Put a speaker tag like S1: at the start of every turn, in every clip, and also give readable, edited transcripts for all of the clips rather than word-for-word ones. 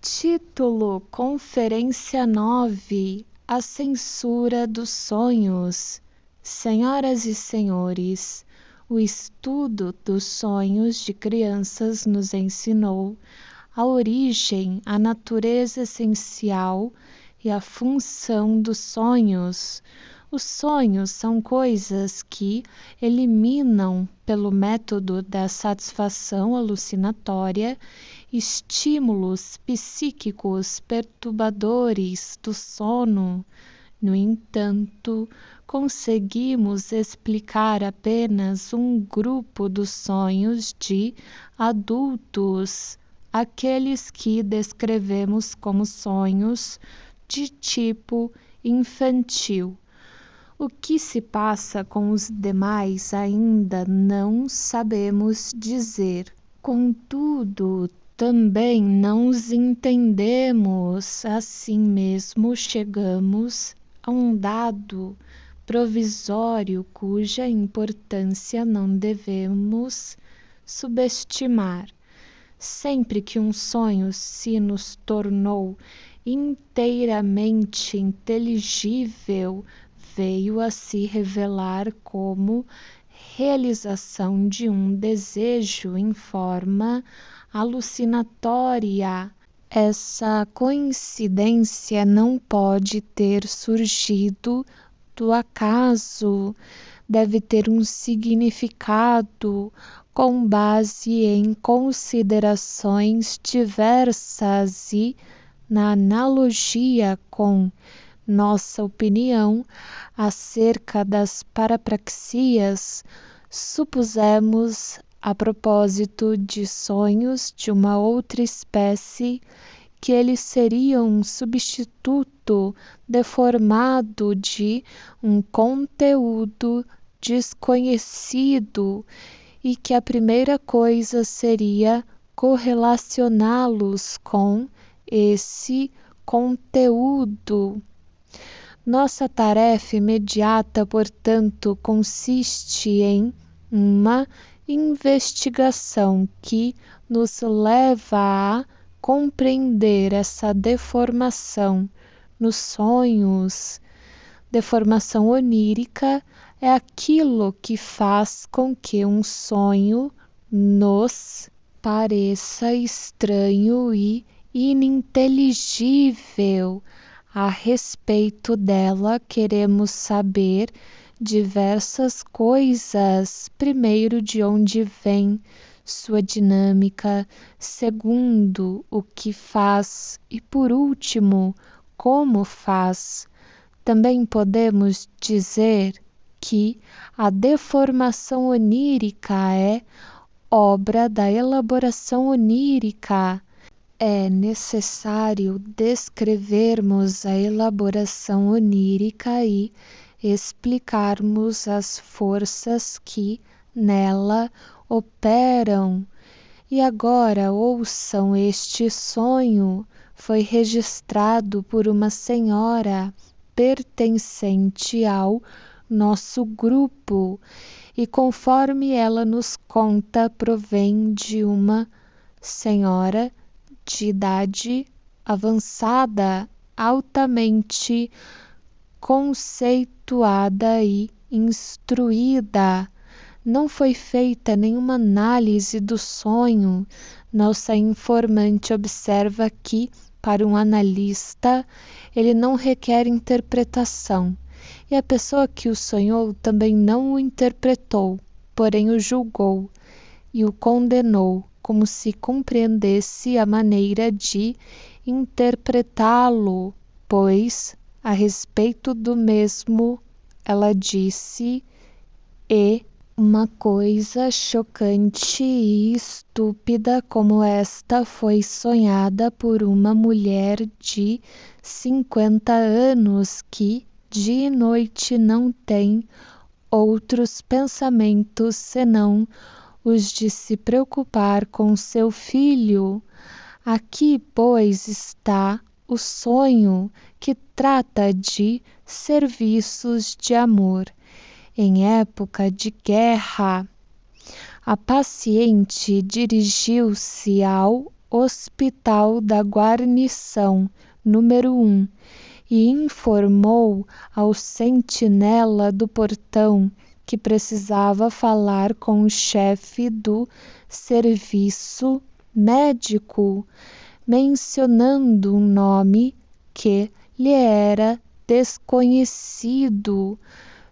S1: Título: Conferência 9: A censura dos sonhos. Senhoras e senhores, o estudo dos sonhos de crianças nos ensinou a origem, a natureza essencial e a função dos sonhos. Os sonhos são coisas que eliminam, pelo método da satisfação alucinatória, estímulos psíquicos perturbadores do sono. No entanto, conseguimos explicar apenas um grupo dos sonhos de adultos, aqueles que descrevemos como sonhos de tipo infantil. O que se passa com os demais ainda não sabemos dizer. Contudo, também não os entendemos. Assim mesmo, chegamos a um dado provisório cuja importância não devemos subestimar. Sempre que um sonho se nos tornou inteiramente inteligível, veio a se revelar como realização de um desejo em forma alucinatória. Essa coincidência não pode ter surgido do acaso, deve ter um significado com base em considerações diversas e, na analogia com nossa opinião acerca das parapraxias, supusemos, a propósito de sonhos de uma outra espécie, que eles seriam um substituto deformado de um conteúdo desconhecido e que a primeira coisa seria correlacioná-los com esse conteúdo. Nossa tarefa imediata, portanto, consiste em uma investigação que nos leva a compreender essa deformação nos sonhos. Deformação onírica é aquilo que faz com que um sonho nos pareça estranho e ininteligível. A respeito dela, queremos saber diversas coisas. Primeiro, de onde vem sua dinâmica. Segundo, o que faz. E por último, como faz. Também podemos dizer que a deformação onírica é obra da elaboração onírica. É necessário descrevermos a elaboração onírica e explicarmos as forças que nela operam. E agora ouçam: este sonho foi registrado por uma senhora pertencente ao nosso grupo e, conforme ela nos conta, provém de uma senhora de idade avançada, altamente conceituada e instruída. Não foi feita nenhuma análise do sonho. Nossa informante observa que, para um analista, ele não requer interpretação, e a pessoa que o sonhou também não o interpretou, porém o julgou e o condenou, como se compreendesse a maneira de interpretá-lo, pois, a respeito do mesmo, ela disse: uma coisa chocante e estúpida como esta foi sonhada por uma mulher de 50 anos que, de noite, não tem outros pensamentos senão os de se preocupar com seu filho. Aqui, pois, está o sonho que trata de serviços de amor. Em época de guerra, a paciente dirigiu-se ao Hospital da Guarnição, número 1, e informou ao sentinela do portão que precisava falar com o chefe do serviço médico, mencionando um nome que lhe era desconhecido,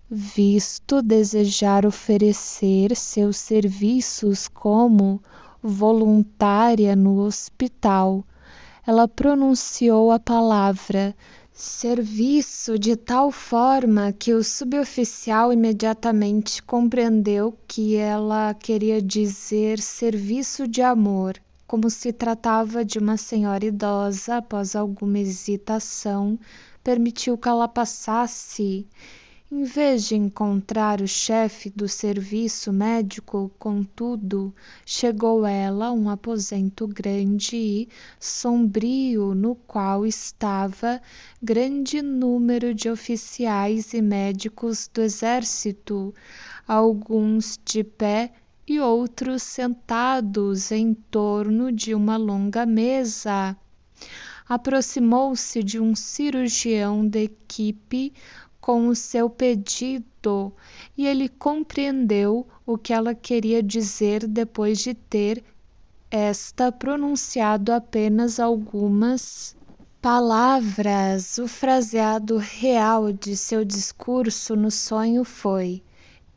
S1: visto desejar oferecer seus serviços como voluntária no hospital. Ela pronunciou a palavra serviço de tal forma que o suboficial imediatamente compreendeu que ela queria dizer serviço de amor. Como se tratava de uma senhora idosa, após alguma hesitação, permitiu que ela passasse. Em vez de encontrar o chefe do serviço médico, contudo, chegou ela a um aposento grande e sombrio, no qual estava grande número de oficiais e médicos do exército, alguns de pé e outros sentados em torno de uma longa mesa. Aproximou-se de um cirurgião da equipe com o seu pedido, e ele compreendeu o que ela queria dizer depois de ter pronunciado apenas algumas palavras. O fraseado real de seu discurso no sonho foi: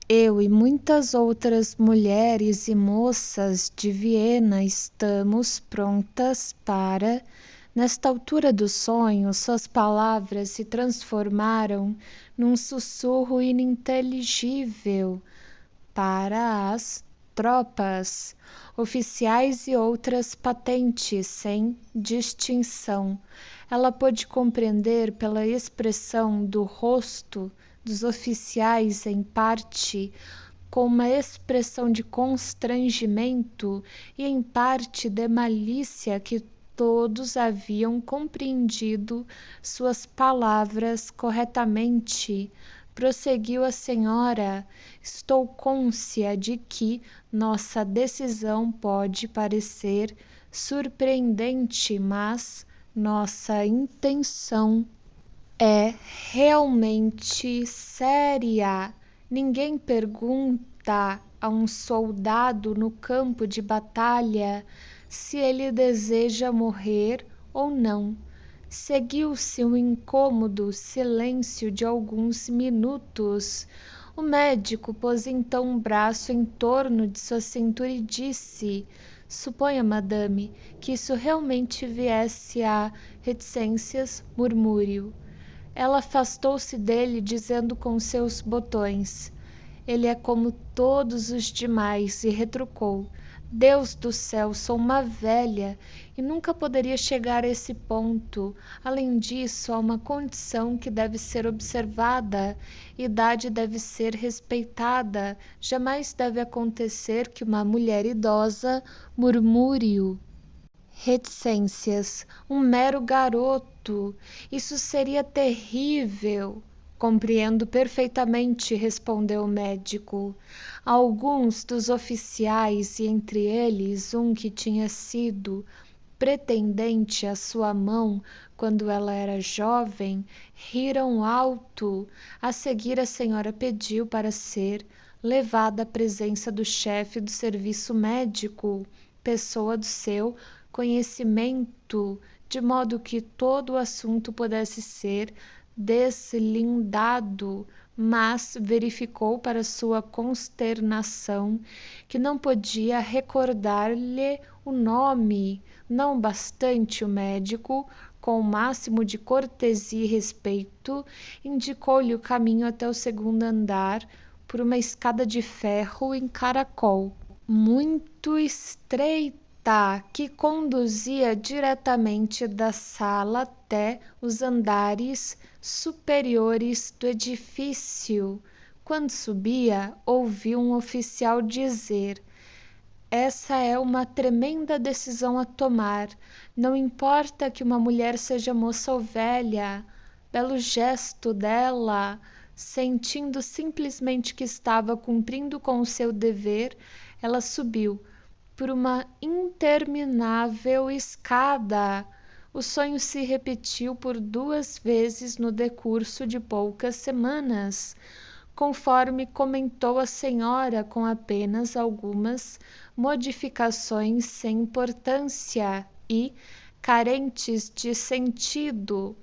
S1: eu e muitas outras mulheres e moças de Viena estamos prontas para... Nesta altura do sonho, suas palavras se transformaram num sussurro ininteligível para as tropas, oficiais e outras patentes sem distinção. Ela pôde compreender pela expressão do rosto dos oficiais, em parte com uma expressão de constrangimento e em parte de malícia, que todos haviam compreendido suas palavras corretamente. Prosseguiu a senhora: estou cônscia de que nossa decisão pode parecer surpreendente, mas nossa intenção é realmente séria. Ninguém pergunta a um soldado no campo de batalha se ele deseja morrer ou não. Seguiu-se um incômodo silêncio de alguns minutos. O médico pôs então um braço em torno de sua cintura e disse: suponha, madame, que isso realmente viesse a reticências, murmúrio. Ela afastou-se dele, dizendo com seus botões: ele é como todos os demais, e retrucou: Deus do céu, sou uma velha e nunca poderia chegar a esse ponto. Além disso, há uma condição que deve ser observada: idade deve ser respeitada. Jamais deve acontecer que uma mulher idosa murmure reticências, um mero garoto. Isso seria terrível. Compreendo perfeitamente, respondeu o médico. Alguns dos oficiais, e entre eles um que tinha sido pretendente à sua mão quando ela era jovem, riram alto. A seguir, a senhora pediu para ser levada à presença do chefe do serviço médico, pessoa do seu conhecimento, de modo que todo o assunto pudesse ser deslindado, mas verificou para sua consternação que não podia recordar-lhe o nome. Não bastante, o médico, com o máximo de cortesia e respeito, indicou-lhe o caminho até o segundo andar por uma escada de ferro em caracol, muito estreita, que conduzia diretamente da sala até os andares superiores do edifício. Quando subia, ouviu um oficial dizer: essa é uma tremenda decisão a tomar. Não importa que uma mulher seja moça ou velha. Belo gesto dela. Sentindo simplesmente que estava cumprindo com o seu dever, ela subiu. por uma interminável escada. O sonho se repetiu por 2 vezes no decurso de poucas semanas, conforme comentou a senhora, com apenas algumas modificações sem importância e carentes de sentido.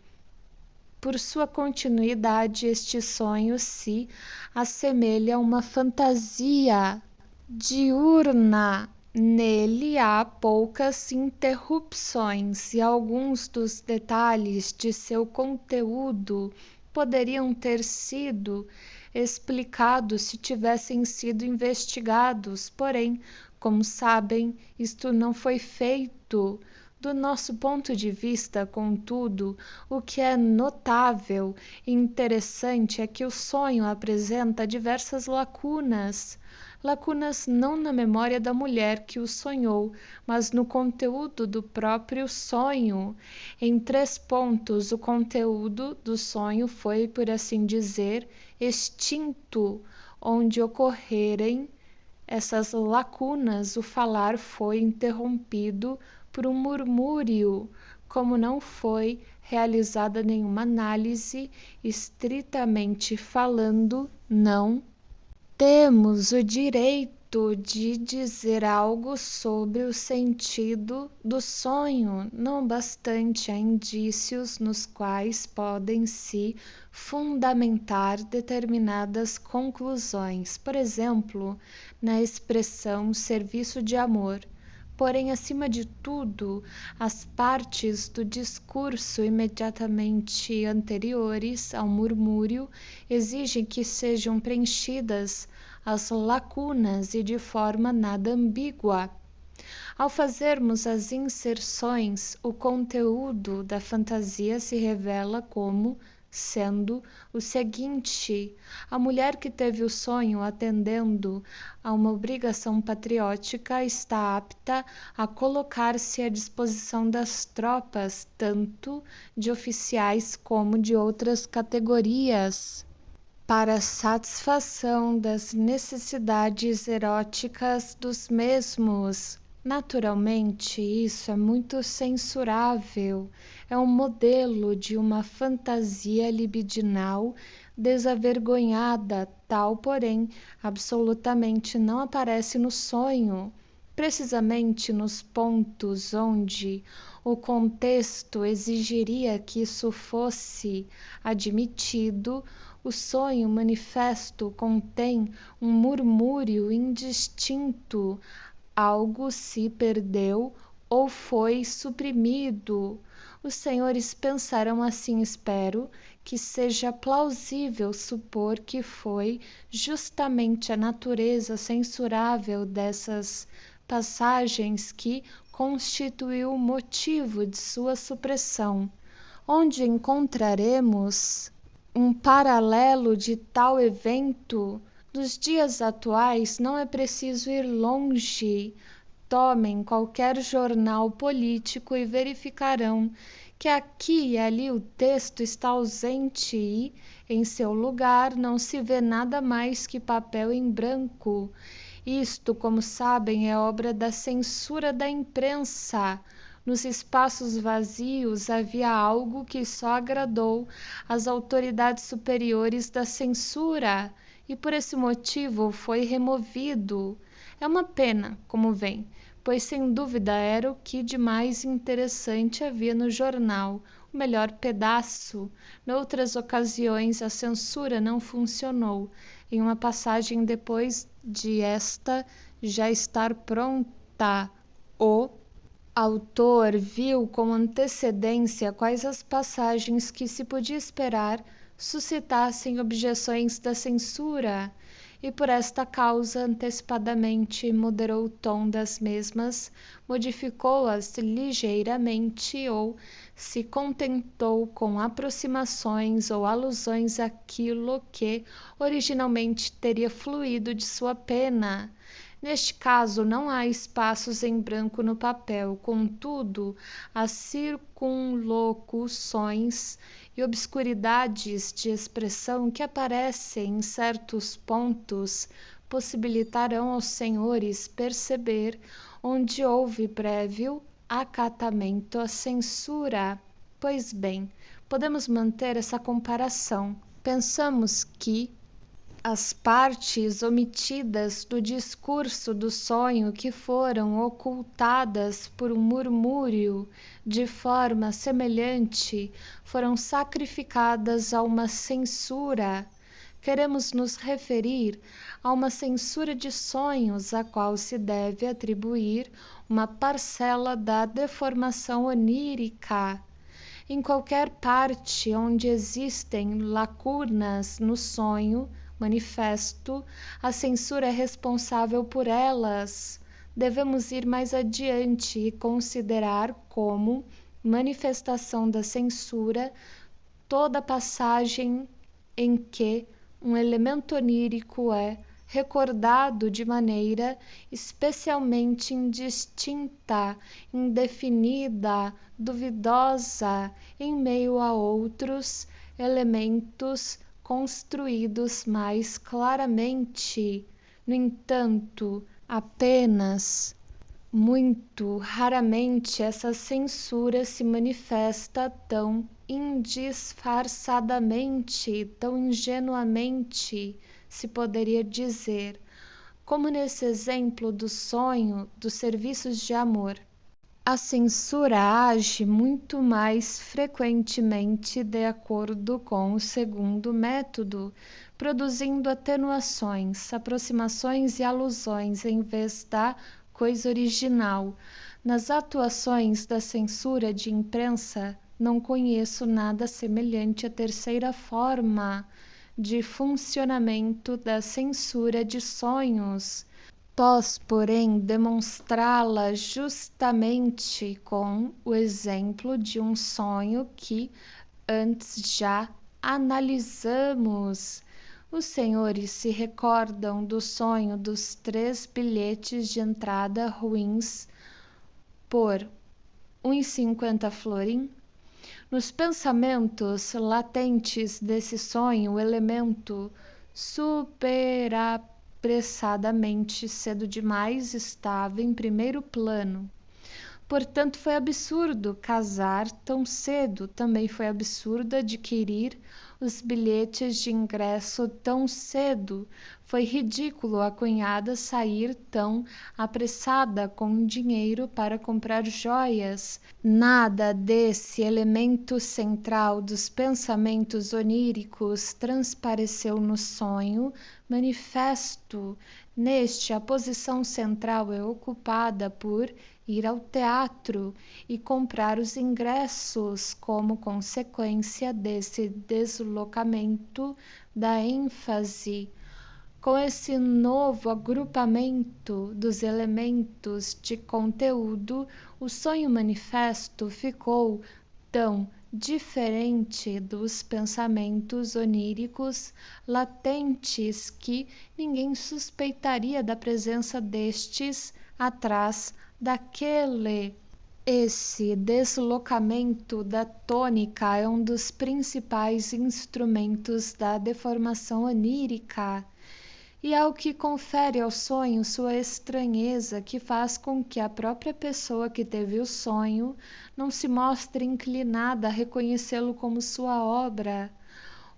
S1: Por sua continuidade, este sonho se assemelha a uma fantasia diurna. Nele há poucas interrupções e alguns dos detalhes de seu conteúdo poderiam ter sido explicados se tivessem sido investigados, porém, como sabem, isto não foi feito. Do nosso ponto de vista, contudo, o que é notável e interessante é que o sonho apresenta diversas lacunas não na memória da mulher que o sonhou, mas no conteúdo do próprio sonho. Em 3 pontos, o conteúdo do sonho foi, por assim dizer, extinto. Onde ocorrerem essas lacunas, o falar foi interrompido por um murmúrio. Como não foi realizada nenhuma análise, estritamente falando, não temos o direito de dizer algo sobre o sentido do sonho, não obstante há indícios nos quais podem se fundamentar determinadas conclusões, por exemplo, na expressão serviço de amor. Porém, acima de tudo, as partes do discurso imediatamente anteriores ao murmúrio exigem que sejam preenchidas as lacunas e de forma nada ambígua. Ao fazermos as inserções, o conteúdo da fantasia se revela como sendo o seguinte: a mulher que teve o sonho atendendo a uma obrigação patriótica está apta a colocar-se à disposição das tropas, tanto de oficiais como de outras categorias, para a satisfação das necessidades eróticas dos mesmos. Naturalmente, isso é muito censurável. É um modelo de uma fantasia libidinal desavergonhada, tal, porém, absolutamente não aparece no sonho. Precisamente nos pontos onde o contexto exigiria que isso fosse admitido, o sonho manifesto contém um murmúrio indistinto. Algo se perdeu ou foi suprimido. Os senhores pensarão assim, espero, que seja plausível supor que foi justamente a natureza censurável dessas passagens que constituiu o motivo de sua supressão. Onde encontraremos um paralelo de tal evento? Nos dias atuais não é preciso ir longe. Tomem qualquer jornal político e verificarão que aqui e ali o texto está ausente e, em seu lugar, não se vê nada mais que papel em branco. Isto, como sabem, é obra da censura da imprensa. Nos espaços vazios havia algo que só agradou às autoridades superiores da censura e por esse motivo foi removido. É uma pena, como vem, pois sem dúvida era o que de mais interessante havia no jornal, o melhor pedaço. Noutras ocasiões a censura não funcionou. Em uma passagem depois de esta já estar pronta, o autor viu com antecedência quais as passagens que se podia esperar suscitassem objeções da censura, e por esta causa antecipadamente moderou o tom das mesmas, modificou-as ligeiramente ou se contentou com aproximações ou alusões àquilo que originalmente teria fluído de sua pena. Neste caso, não há espaços em branco no papel, contudo, as circunlocuções e obscuridades de expressão que aparecem em certos pontos possibilitarão aos senhores perceber onde houve prévio acatamento à censura. Pois bem, podemos manter essa comparação. Pensamos que as partes omitidas do discurso do sonho que foram ocultadas por um murmúrio de forma semelhante foram sacrificadas a uma censura. Queremos nos referir a uma censura de sonhos, a qual se deve atribuir uma parcela da deformação onírica. Em qualquer parte onde existem lacunas no sonho manifesto, a censura é responsável por elas. Devemos ir mais adiante e considerar como manifestação da censura toda passagem em que um elemento onírico é recordado de maneira especialmente indistinta, indefinida, duvidosa, em meio a outros elementos construídos mais claramente. No entanto, apenas muito raramente essa censura se manifesta tão indisfarçadamente, tão ingenuamente, se poderia dizer, como nesse exemplo do sonho dos serviços de amor. A censura age muito mais frequentemente de acordo com o segundo método, produzindo atenuações, aproximações e alusões em vez da coisa original. Nas atuações da censura de imprensa, não conheço nada semelhante à terceira forma de funcionamento da censura de sonhos. Posso, porém, demonstrá-la justamente com o exemplo de um sonho que antes já analisamos. Os senhores se recordam do sonho dos 3 bilhetes de entrada ruins por 1,50 florim? Nos pensamentos latentes desse sonho, o elemento superapressadamente cedo demais estava em primeiro plano. Portanto, foi absurdo casar tão cedo, também foi absurdo adquirir os bilhetes de ingresso tão cedo. Foi ridículo a cunhada sair tão apressada com dinheiro para comprar joias. Nada desse elemento central dos pensamentos oníricos transpareceu no sonho manifesto. Neste, a posição central é ocupada por ir ao teatro e comprar os ingressos como consequência desse deslocamento da ênfase. Com esse novo agrupamento dos elementos de conteúdo, o sonho manifesto ficou tão diferente dos pensamentos oníricos latentes que ninguém suspeitaria da presença destes atrás daquele. Esse deslocamento da tônica é um dos principais instrumentos da deformação onírica e é o que confere ao sonho sua estranheza, que faz com que a própria pessoa que teve o sonho não se mostre inclinada a reconhecê-lo como sua obra.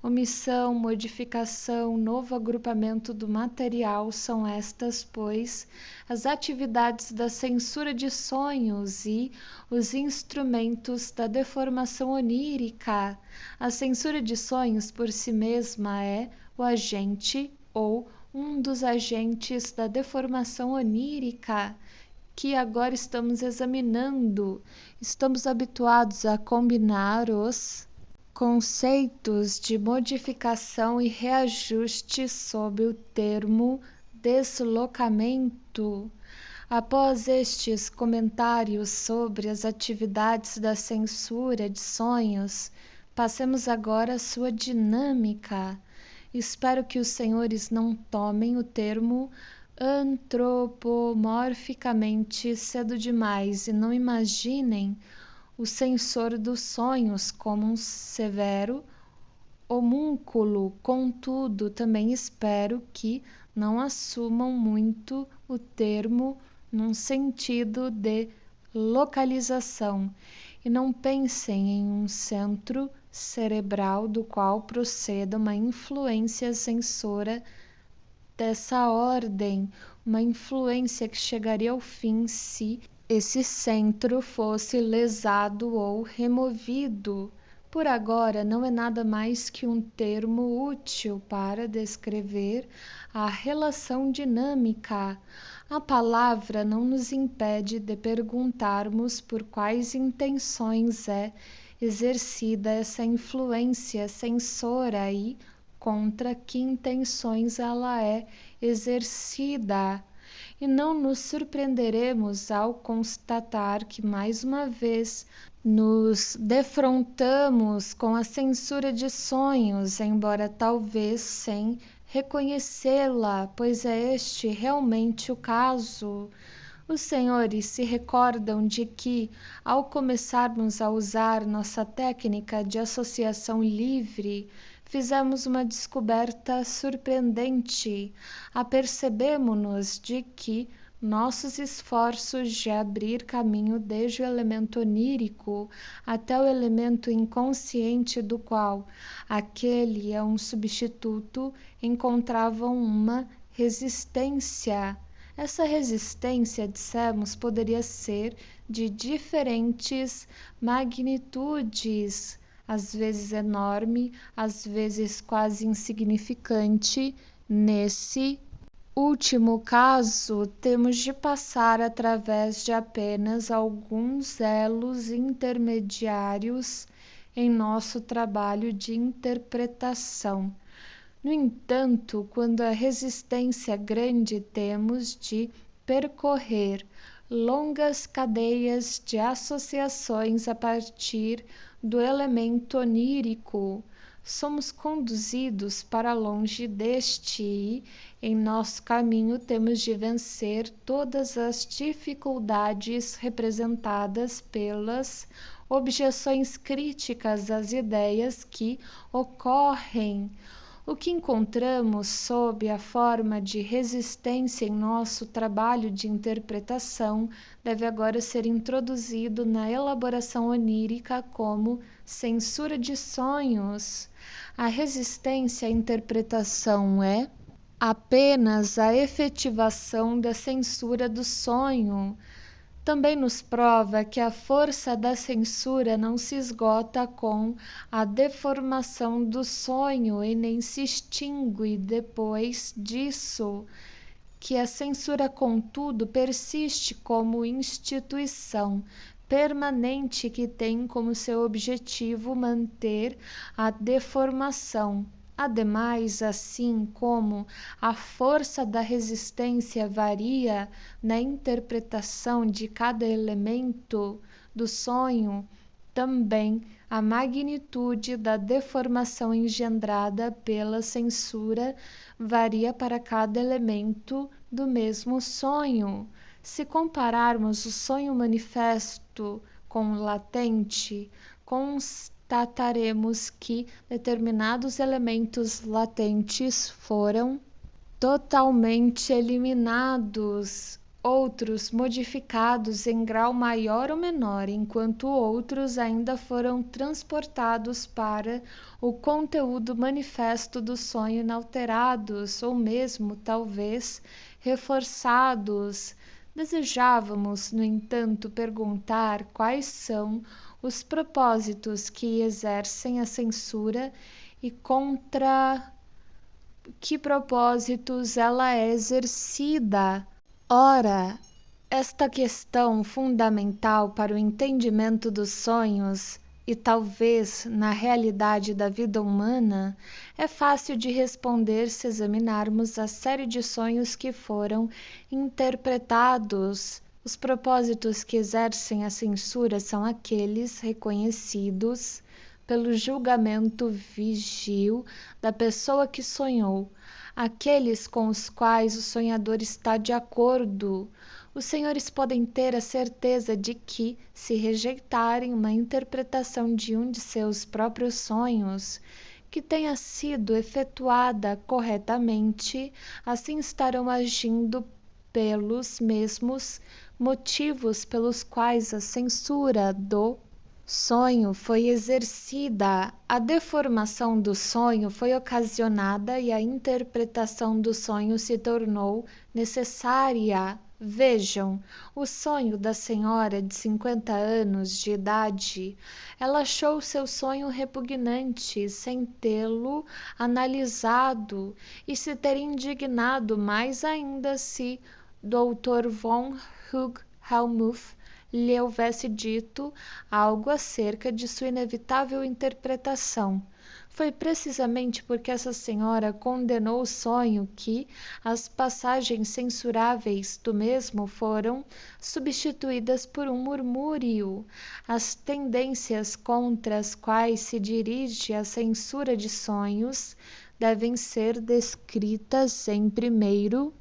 S1: Omissão, modificação, novo agrupamento do material são estas, pois, as atividades da censura de sonhos e os instrumentos da deformação onírica. A censura de sonhos por si mesma é o agente ou um dos agentes da deformação onírica que agora estamos examinando. Estamos habituados a combinar os conceitos de modificação e reajuste sob o termo deslocamento. Após estes comentários sobre as atividades da censura de sonhos, passemos agora à sua dinâmica. Espero que os senhores não tomem o termo antropomorficamente cedo demais e não imaginem o censor dos sonhos como um severo homúnculo. Contudo, também espero que não assumam muito o termo num sentido de localização, e não pensem em um centro cerebral do qual proceda uma influência sensora dessa ordem, uma influência que chegaria ao fim se esse centro fosse lesado ou removido. Por agora, não é nada mais que um termo útil para descrever a relação dinâmica. A palavra não nos impede de perguntarmos por quais intenções é exercida essa influência sensora e contra que intenções ela é exercida. E não nos surpreenderemos ao constatar que, mais uma vez, nos defrontamos com a censura de sonhos, embora talvez sem reconhecê-la, pois é este realmente o caso. Os senhores se recordam de que, ao começarmos a usar nossa técnica de associação livre, fizemos uma descoberta surpreendente. Apercebemo-nos de que nossos esforços de abrir caminho desde o elemento onírico até o elemento inconsciente do qual aquele é um substituto encontravam uma resistência. Essa resistência, dissemos, poderia ser de diferentes magnitudes, às vezes enorme, às vezes quase insignificante. Nesse último caso, temos de passar através de apenas alguns elos intermediários em nosso trabalho de interpretação. No entanto, quando a resistência é grande, temos de percorrer longas cadeias de associações a partir do elemento onírico. Somos conduzidos para longe deste e, em nosso caminho, temos de vencer todas as dificuldades representadas pelas objeções críticas às ideias que ocorrem. O que encontramos sob a forma de resistência em nosso trabalho de interpretação deve agora ser introduzido na elaboração onírica como censura de sonhos. A resistência à interpretação é apenas a efetivação da censura do sonho. Também nos prova que a força da censura não se esgota com a deformação do sonho e nem se extingue depois disso, que a censura, contudo, persiste como instituição permanente que tem como seu objetivo manter a deformação. Ademais, assim como a força da resistência varia na interpretação de cada elemento do sonho, também a magnitude da deformação engendrada pela censura varia para cada elemento do mesmo sonho. Se compararmos o sonho manifesto com o latente, constataremos que determinados elementos latentes foram totalmente eliminados, outros modificados em grau maior ou menor, enquanto outros ainda foram transportados para o conteúdo manifesto do sonho inalterados, ou mesmo, talvez, reforçados. Desejávamos, no entanto, perguntar quais são os propósitos que exercem a censura e contra que propósitos ela é exercida. Ora, esta questão fundamental para o entendimento dos sonhos e talvez na realidade da vida humana é fácil de responder se examinarmos a série de sonhos que foram interpretados. Os propósitos que exercem a censura são aqueles reconhecidos pelo julgamento vigil da pessoa que sonhou, aqueles com os quais o sonhador está de acordo. Os senhores podem ter a certeza de que, se rejeitarem uma interpretação de um de seus próprios sonhos, que tenha sido efetuada corretamente, assim estarão agindo pelos mesmos motivos pelos quais a censura do sonho foi exercida. A deformação do sonho foi ocasionada e a interpretação do sonho se tornou necessária. Vejam, o sonho da senhora de 50 anos de idade. Ela achou seu sonho repugnante sem tê-lo analisado e se ter indignado mais ainda se Dr. von Hugh-Helmuth lhe houvesse dito algo acerca de sua inevitável interpretação. Foi precisamente porque essa senhora condenou o sonho que as passagens censuráveis do mesmo foram substituídas por um murmúrio. As tendências contra as quais se dirige a censura de sonhos devem ser descritas em primeiro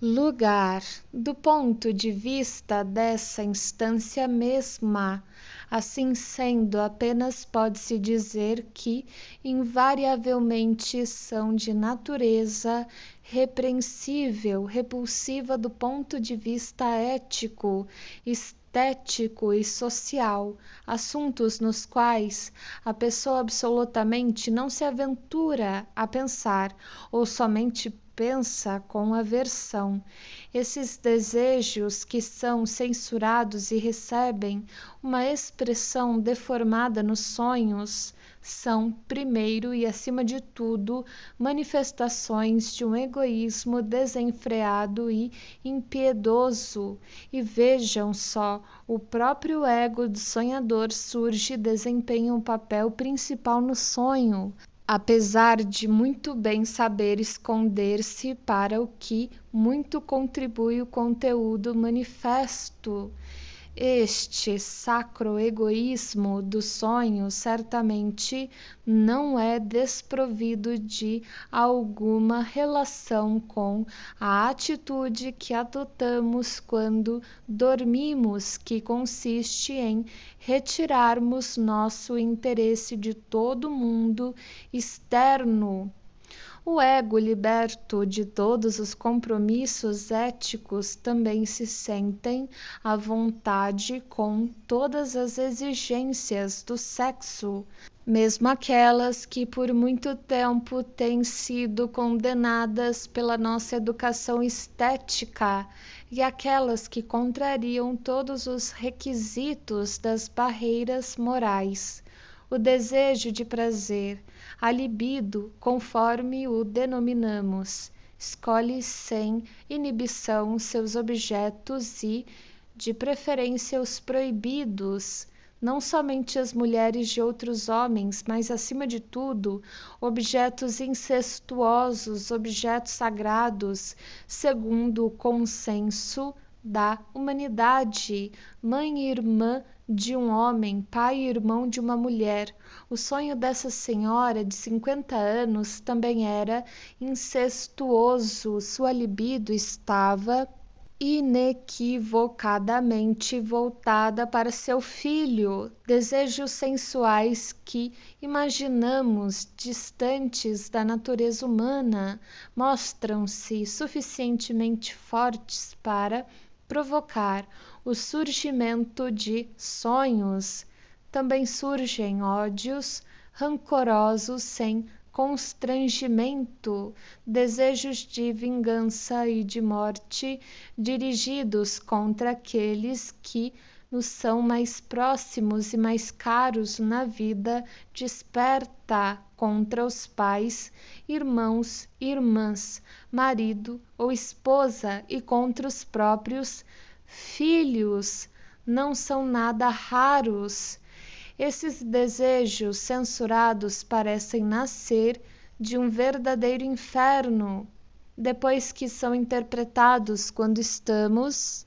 S1: lugar, do ponto de vista dessa instância mesma. Assim sendo, apenas pode-se dizer que, invariavelmente, são de natureza repreensível, repulsiva do ponto de vista ético, estético e social, assuntos nos quais a pessoa absolutamente não se aventura a pensar, ou somente pensa com aversão. Esses desejos que são censurados e recebem uma expressão deformada nos sonhos são, primeiro e acima de tudo, manifestações de um egoísmo desenfreado e impiedoso. E vejam só, o próprio ego do sonhador surge e desempenha um papel principal no sonho, apesar de muito bem saber esconder-se para o que muito contribui o conteúdo manifesto. Este sacro egoísmo do sonho certamente não é desprovido de alguma relação com a atitude que adotamos quando dormimos, que consiste em retirarmos nosso interesse de todo mundo externo. O ego, liberto de todos os compromissos éticos, também se sentem à vontade com todas as exigências do sexo, mesmo aquelas que por muito tempo têm sido condenadas pela nossa educação estética e aquelas que contrariam todos os requisitos das barreiras morais. O desejo de prazer, a libido, conforme o denominamos, escolhe sem inibição seus objetos e, de preferência, os proibidos, não somente as mulheres de outros homens, mas, acima de tudo, objetos incestuosos, objetos sagrados, segundo o consenso da humanidade, mãe e irmã de um homem, pai e irmão de uma mulher. O sonho dessa senhora de 50 anos também era incestuoso. Sua libido estava inequivocadamente voltada para seu filho. Desejos sensuais que imaginamos distantes da natureza humana mostram-se suficientemente fortes para provocar o surgimento de sonhos. Também surgem ódios rancorosos sem constrangimento, desejos de vingança e de morte dirigidos contra aqueles que nos são mais próximos e mais caros na vida, desperta contra os pais, irmãos, irmãs, marido ou esposa e contra os próprios filhos. Não são nada raros. Esses desejos censurados parecem nascer de um verdadeiro inferno, depois que são interpretados quando estamos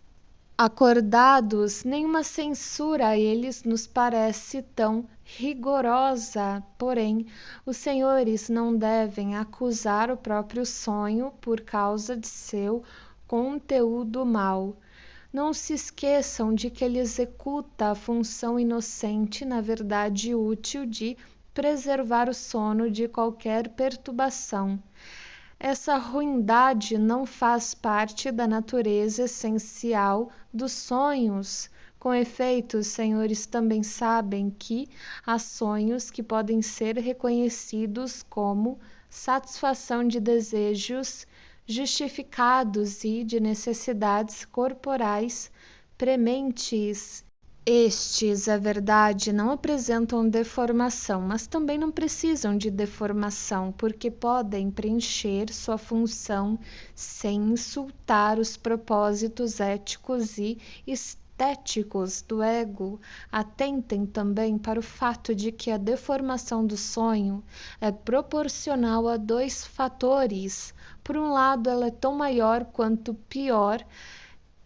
S1: acordados. Nenhuma censura a eles nos parece tão rigorosa. Porém, os senhores não devem acusar o próprio sonho por causa de seu conteúdo mau. Não se esqueçam de que ele executa a função inocente, na verdade útil, de preservar o sono de qualquer perturbação. Essa ruindade não faz parte da natureza essencial dos sonhos. Com efeito, os senhores também sabem que há sonhos que podem ser reconhecidos como satisfação de desejos justificados e de necessidades corporais prementes. Estes, é verdade, não apresentam deformação, mas também não precisam de deformação, porque podem preencher sua função sem insultar os propósitos éticos e estéticos do ego. Atentem também para o fato de que a deformação do sonho é proporcional a dois fatores. Por um lado, ela é tão maior quanto pior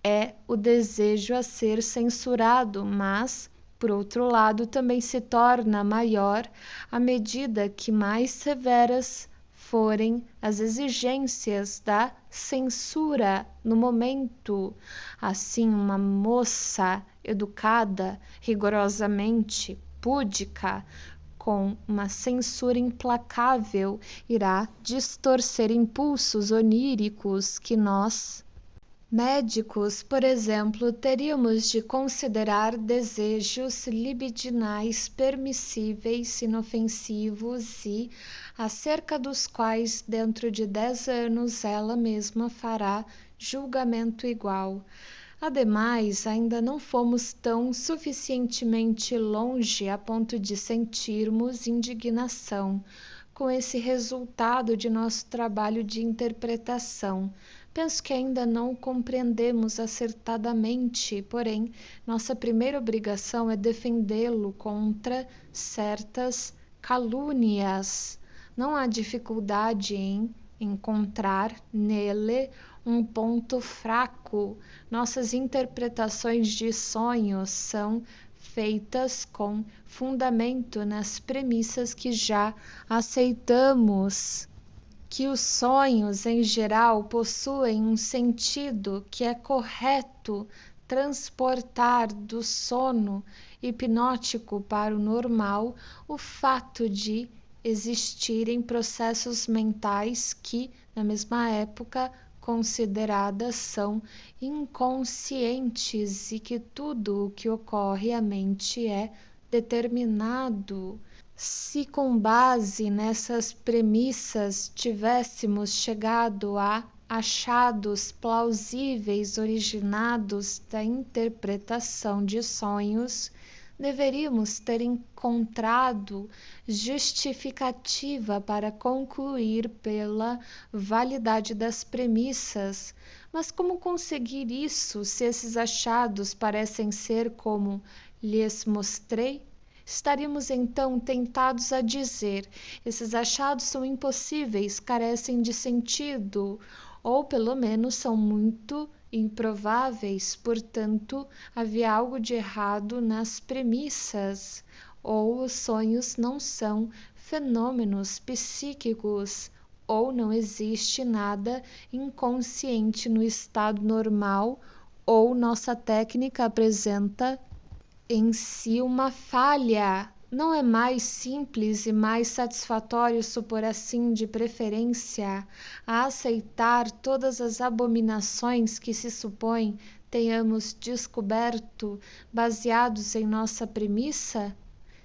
S1: é o desejo a ser censurado, mas, por outro lado, também se torna maior à medida que mais severas forem as exigências da censura no momento. Assim, uma moça educada, rigorosamente púdica, com uma censura implacável, irá distorcer impulsos oníricos que nós médicos, por exemplo, teríamos de considerar desejos libidinais permissíveis, inofensivos e acerca dos quais dentro de 10 anos ela mesma fará julgamento igual. Ademais, ainda não fomos tão suficientemente longe a ponto de sentirmos indignação com esse resultado de nosso trabalho de interpretação. Penso que ainda não o compreendemos acertadamente, porém, nossa primeira obrigação é defendê-lo contra certas calúnias. Não há dificuldade em encontrar nele um ponto fraco. Nossas interpretações de sonhos são feitas com fundamento nas premissas que já aceitamos, que os sonhos em geral possuem um sentido que é correto transportar do sono hipnótico para o normal, o fato de existirem processos mentais que, na mesma época consideradas, são inconscientes e que tudo o que ocorre à mente é determinado. Se com base nessas premissas tivéssemos chegado a achados plausíveis originados da interpretação de sonhos, deveríamos ter encontrado justificativa para concluir pela validade das premissas. Mas como conseguir isso se esses achados parecem ser como lhes mostrei? Estaríamos então tentados a dizer: esses achados são impossíveis, carecem de sentido, ou pelo menos são muito improváveis, portanto, havia algo de errado nas premissas, ou os sonhos não são fenômenos psíquicos, ou não existe nada inconsciente no estado normal, ou nossa técnica apresenta em si uma falha. Não é mais simples e mais satisfatório supor assim, de preferência, a aceitar todas as abominações que se supõe tenhamos descoberto baseados em nossa premissa?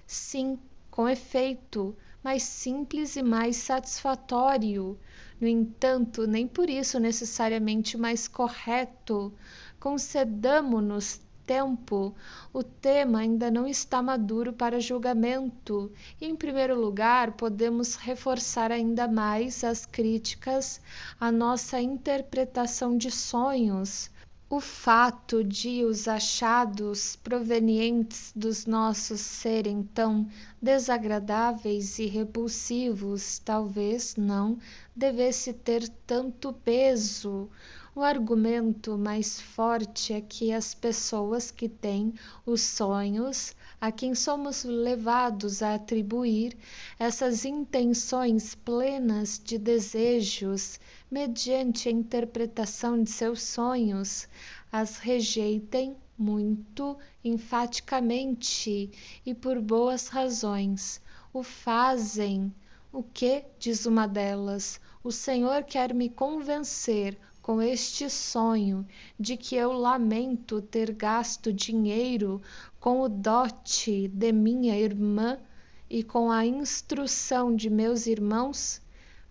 S1: Sim, com efeito, mais simples e mais satisfatório. No entanto, nem por isso necessariamente mais correto. Concedamo-nos tempo, o tema ainda não está maduro para julgamento. Em primeiro lugar, podemos reforçar ainda mais as críticas à nossa interpretação de sonhos. O fato de os achados provenientes dos nossos serem tão desagradáveis e repulsivos talvez não devesse ter tanto peso. O argumento mais forte é que as pessoas que têm os sonhos, a quem somos levados a atribuir essas intenções plenas de desejos, mediante a interpretação de seus sonhos, as rejeitem muito enfaticamente e por boas razões. O fazem. O que, diz uma delas, O Senhor quer me convencer com este sonho de que eu lamento ter gasto dinheiro com o dote de minha irmã e com a instrução de meus irmãos?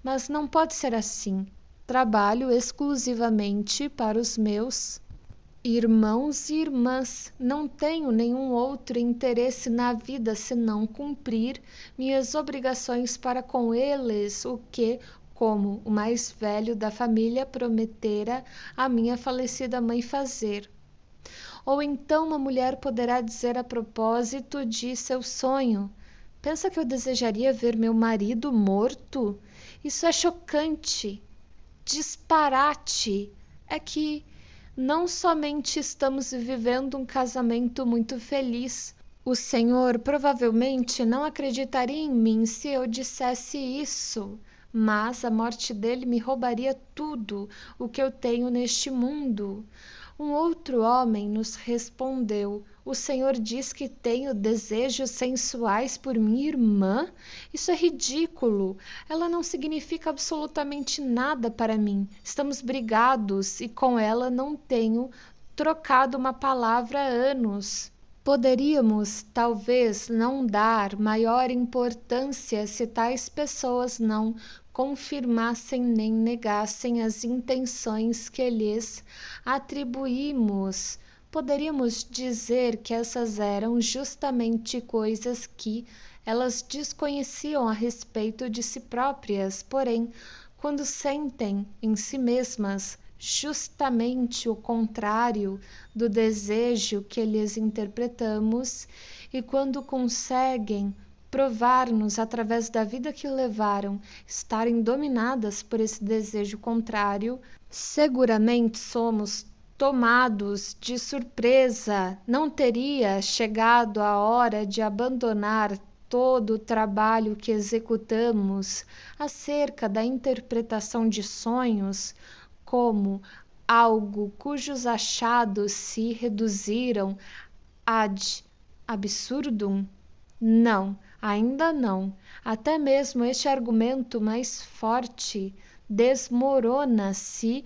S1: Mas não pode ser assim. Trabalho exclusivamente para os meus irmãos e irmãs. Não tenho nenhum outro interesse na vida senão cumprir minhas obrigações para com eles, o que, como o mais velho da família, prometera à minha falecida mãe fazer. Ou então uma mulher poderá dizer a propósito de seu sonho: pensa que eu desejaria ver meu marido morto? Isso é chocante, disparate. É que não somente estamos vivendo um casamento muito feliz. O Senhor provavelmente não acreditaria em mim se eu dissesse isso, mas a morte dele me roubaria tudo o que eu tenho neste mundo. Um outro homem nos respondeu: o Senhor diz que tenho desejos sensuais por minha irmã? Isso é ridículo. Ela não significa absolutamente nada para mim. Estamos brigados e com ela não tenho trocado uma palavra há anos. Poderíamos, talvez, não dar maior importância se tais pessoas não confirmassem nem negassem as intenções que lhes atribuímos. Poderíamos dizer que essas eram justamente coisas que elas desconheciam a respeito de si próprias, porém, quando sentem em si mesmas justamente o contrário do desejo que lhes interpretamos, e quando conseguem provar-nos através da vida que levaram estarem dominadas por esse desejo contrário, seguramente somos tomados de surpresa. Não teria chegado a hora de abandonar todo o trabalho que executamos acerca da interpretação de sonhos como algo cujos achados se reduziram ad absurdum? Não, ainda não. Até mesmo este argumento mais forte desmorona se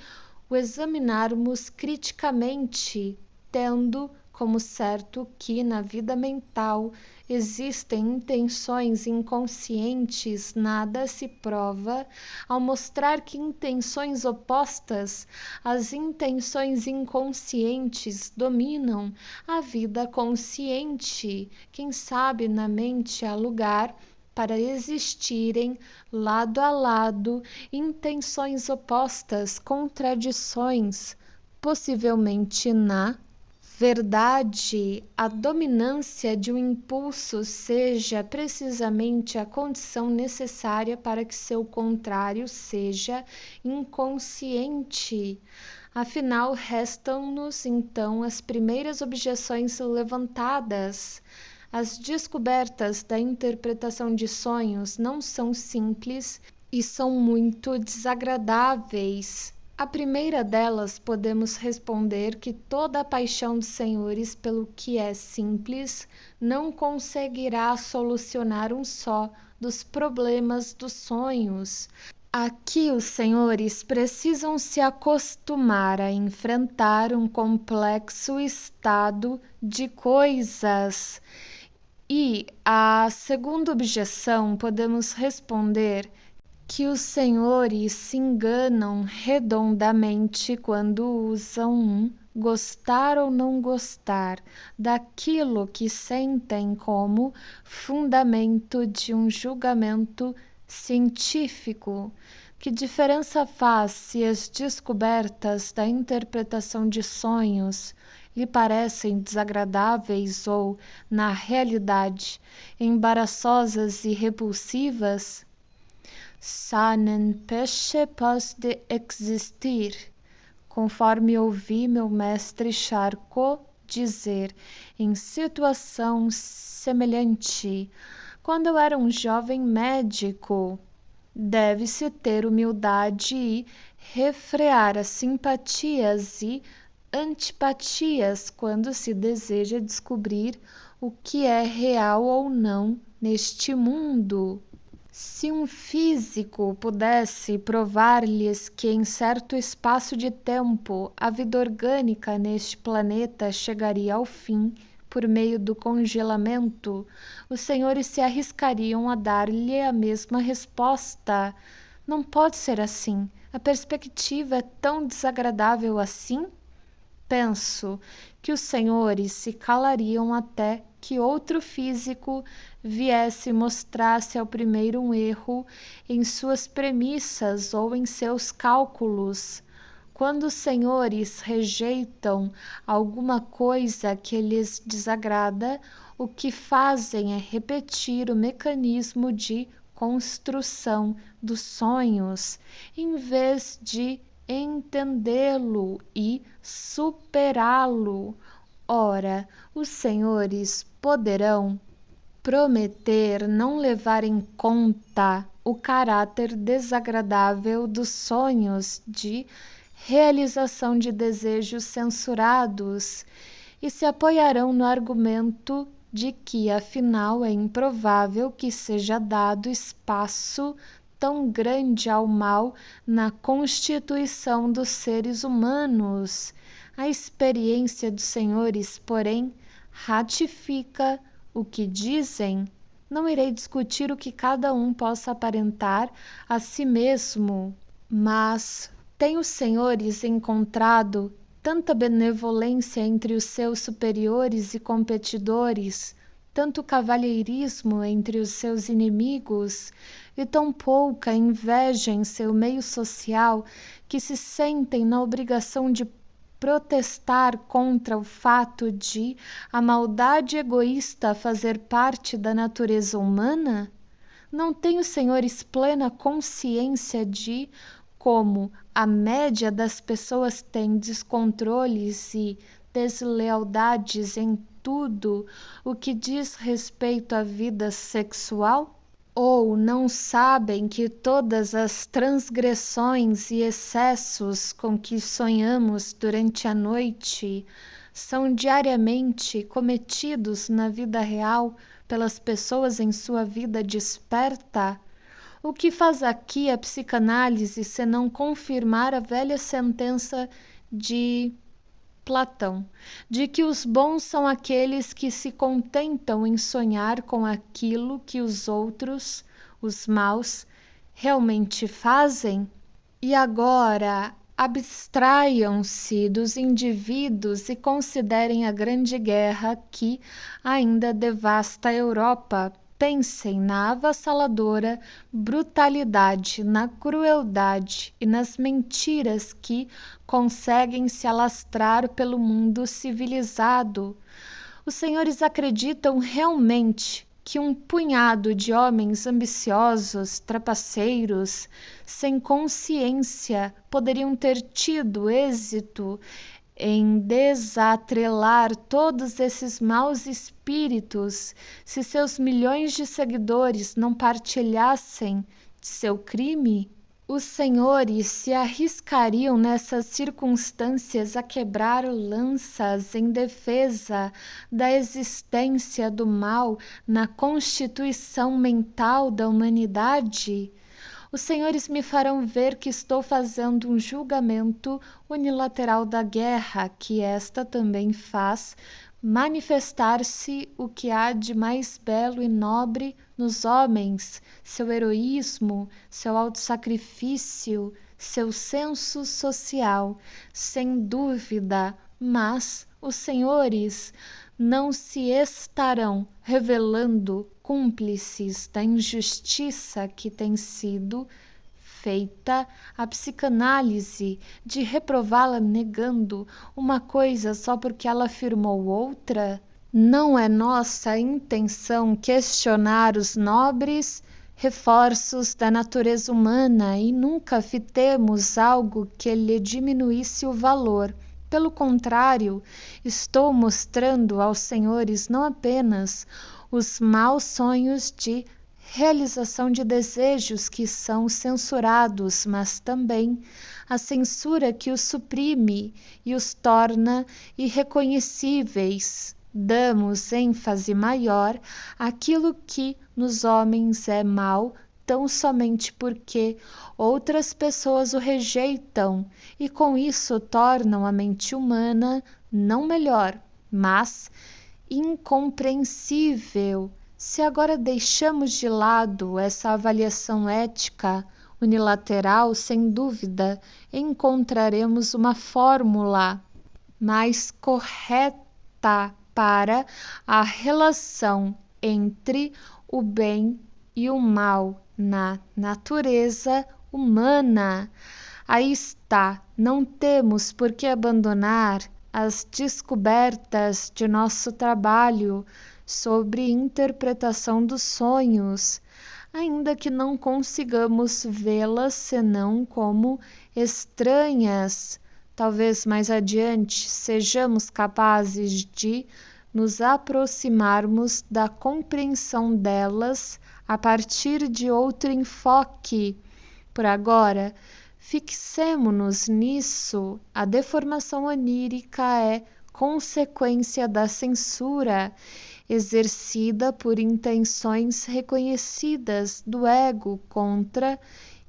S1: o examinarmos criticamente, tendo como certo que na vida mental existem intenções inconscientes. Nada se prova ao mostrar que intenções opostas às intenções inconscientes dominam a vida consciente. Quem sabe na mente há lugar para existirem lado a lado intenções opostas, contradições. Possivelmente na verdade, a dominância de um impulso seja precisamente a condição necessária para que seu contrário seja inconsciente. Afinal, restam-nos então as primeiras objeções levantadas. As descobertas da interpretação de sonhos não são simples e são muito desagradáveis. A primeira delas, podemos responder que toda a paixão dos senhores pelo que é simples não conseguirá solucionar um só dos problemas dos sonhos. Aqui os senhores precisam se acostumar a enfrentar um complexo estado de coisas. E à segunda objeção, podemos responder que os senhores se enganam redondamente quando usam um gostar ou não gostar daquilo que sentem como fundamento de um julgamento científico. Que diferença faz se as descobertas da interpretação de sonhos lhe parecem desagradáveis ou, na realidade, embaraçosas e repulsivas? Ça n'empêche pas d'exister, conforme ouvi meu mestre Charcot dizer em situação semelhante, quando eu era um jovem médico. Deve-se ter humildade e refrear as simpatias e antipatias quando se deseja descobrir o que é real ou não neste mundo. Se um físico pudesse provar-lhes que em certo espaço de tempo a vida orgânica neste planeta chegaria ao fim por meio do congelamento, os senhores se arriscariam a dar-lhe a mesma resposta. Não pode ser assim. A perspectiva é tão desagradável assim? Penso que os senhores se calariam até que outro físico viesse e mostrasse ao primeiro um erro em suas premissas ou em seus cálculos. Quando os senhores rejeitam alguma coisa que lhes desagrada, o que fazem é repetir o mecanismo de construção dos sonhos, em vez de entendê-lo e superá-lo. Ora, os senhores poderão prometer não levar em conta o caráter desagradável dos sonhos de realização de desejos censurados e se apoiarão no argumento de que, afinal, é improvável que seja dado espaço tão grande ao mal na constituição dos seres humanos. A experiência dos senhores, porém, ratifica o que dizem. Não irei discutir o que cada um possa aparentar a si mesmo, mas têm os senhores encontrado tanta benevolência entre os seus superiores e competidores, tanto cavalheirismo entre os seus inimigos e tão pouca inveja em seu meio social que se sentem na obrigação de protestar contra o fato de a maldade egoísta fazer parte da natureza humana? Não têm os senhores plena consciência de como a média das pessoas tem descontroles e deslealdades em tudo o que diz respeito à vida sexual? Ou não sabem que todas as transgressões e excessos com que sonhamos durante a noite são diariamente cometidos na vida real pelas pessoas em sua vida desperta? O que faz aqui a psicanálise senão confirmar a velha sentença de Platão, de que os bons são aqueles que se contentam em sonhar com aquilo que os outros, os maus, realmente fazem? E agora abstraiam-se dos indivíduos e considerem a grande guerra que ainda devasta a Europa. Pensem na avassaladora brutalidade, na crueldade e nas mentiras que conseguem se alastrar pelo mundo civilizado. Os senhores acreditam realmente que um punhado de homens ambiciosos, trapaceiros, sem consciência, poderiam ter tido êxito em desatrelar todos esses maus espíritos se seus milhões de seguidores não partilhassem de seu crime? Os senhores se arriscariam nessas circunstâncias a quebrar lanças em defesa da existência do mal na constituição mental da humanidade? Os senhores me farão ver que estou fazendo um julgamento unilateral da guerra, que esta também faz manifestar-se o que há de mais belo e nobre nos homens, seu heroísmo, seu autossacrifício, seu senso social, sem dúvida, mas os senhores não se estarão revelando cúmplices da injustiça que tem sido feita à psicanálise de reprová-la negando uma coisa só porque ela afirmou outra? Não é nossa intenção questionar os nobres reforços da natureza humana e nunca fitemos algo que lhe diminuísse o valor. Pelo contrário, estou mostrando aos senhores não apenas os maus sonhos de realização de desejos que são censurados, mas também a censura que os suprime e os torna irreconhecíveis. Damos ênfase maior àquilo que nos homens é mau tão somente porque outras pessoas o rejeitam e com isso tornam a mente humana não melhor, mas incompreensível. Se agora deixamos de lado essa avaliação ética unilateral, sem dúvida, encontraremos uma fórmula mais correta para a relação entre o bem e o mal na natureza humana. Aí está, não temos por que abandonar as descobertas de nosso trabalho sobre interpretação dos sonhos, ainda que não consigamos vê-las senão como estranhas. Talvez mais adiante sejamos capazes de nos aproximarmos da compreensão delas a partir de outro enfoque. Por agora, fixemo-nos nisso. A deformação onírica é consequência da censura exercida por intenções reconhecidas do ego contra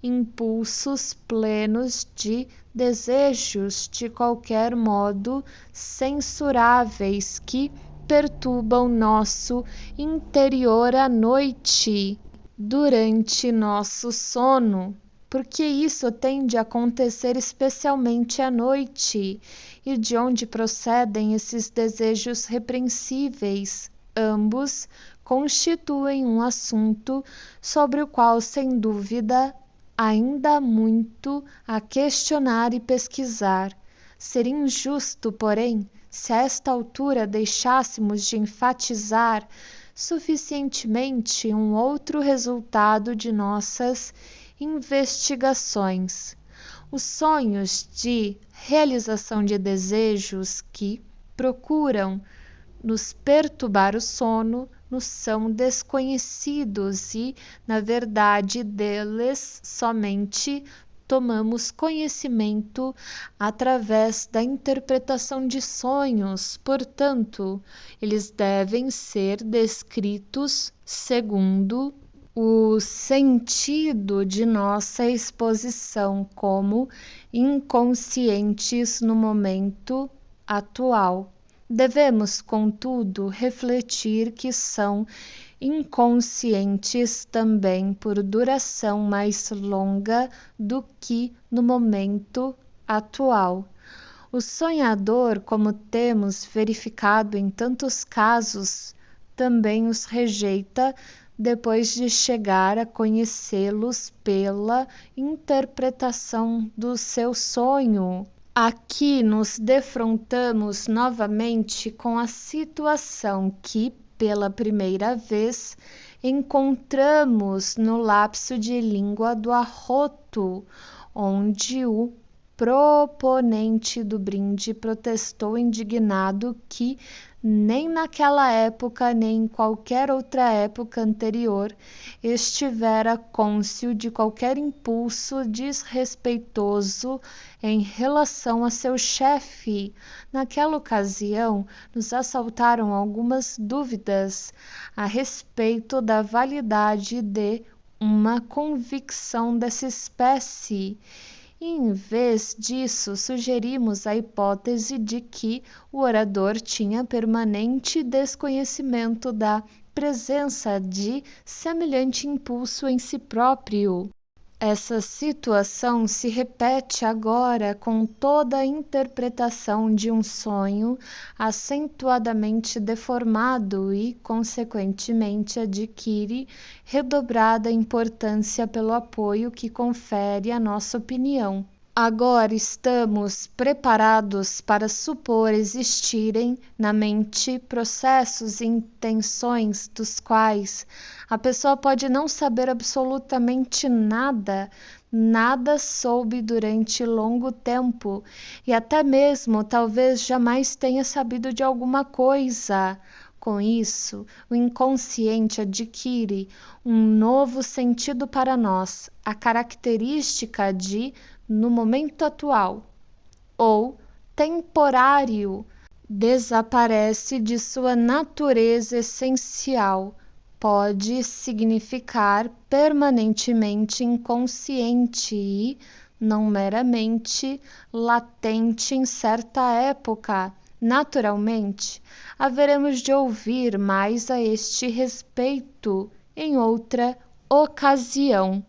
S1: impulsos plenos de desejos de qualquer modo censuráveis que perturbam nosso interior à noite, durante nosso sono, porque isso tende a acontecer especialmente à noite, e de onde procedem esses desejos repreensíveis. Ambos constituem um assunto sobre o qual, sem dúvida, ainda há muito a questionar e pesquisar. Seria injusto, porém, se a esta altura deixássemos de enfatizar suficientemente um outro resultado de nossas investigações. Os sonhos de realização de desejos que procuram nos perturbar o sono nos são desconhecidos e, na verdade, deles somente tomamos conhecimento através da interpretação de sonhos. Portanto, eles devem ser descritos segundo o sentido de nossa exposição como inconscientes no momento atual. Devemos, contudo, refletir que são inconscientes também por duração mais longa do que no momento atual. O sonhador, como temos verificado em tantos casos, também os rejeita depois de chegar a conhecê-los pela interpretação do seu sonho. Aqui nos defrontamos novamente com a situação que, pela primeira vez, encontramos no lapso de língua do arroto, onde o proponente do brinde protestou indignado que nem naquela época nem em qualquer outra época anterior estivera cônscio de qualquer impulso desrespeitoso em relação a seu chefe. Naquela ocasião, nos assaltaram algumas dúvidas a respeito da validade de uma convicção dessa espécie. E, em vez disso, sugerimos a hipótese de que o orador tinha permanente desconhecimento da presença de semelhante impulso em si próprio. Essa situação se repete agora com toda a interpretação de um sonho acentuadamente deformado e, consequentemente, adquire redobrada importância pelo apoio que confere à nossa opinião. Agora estamos preparados para supor existirem na mente processos e intenções dos quais a pessoa pode não saber absolutamente nada soube durante longo tempo e até mesmo talvez jamais tenha sabido de alguma coisa. Com isso, o inconsciente adquire um novo sentido para nós, a característica de no momento atual, ou temporário, desaparece de sua natureza essencial, pode significar permanentemente inconsciente e, não meramente, latente em certa época. Naturalmente, haveremos de ouvir mais a este respeito em outra ocasião.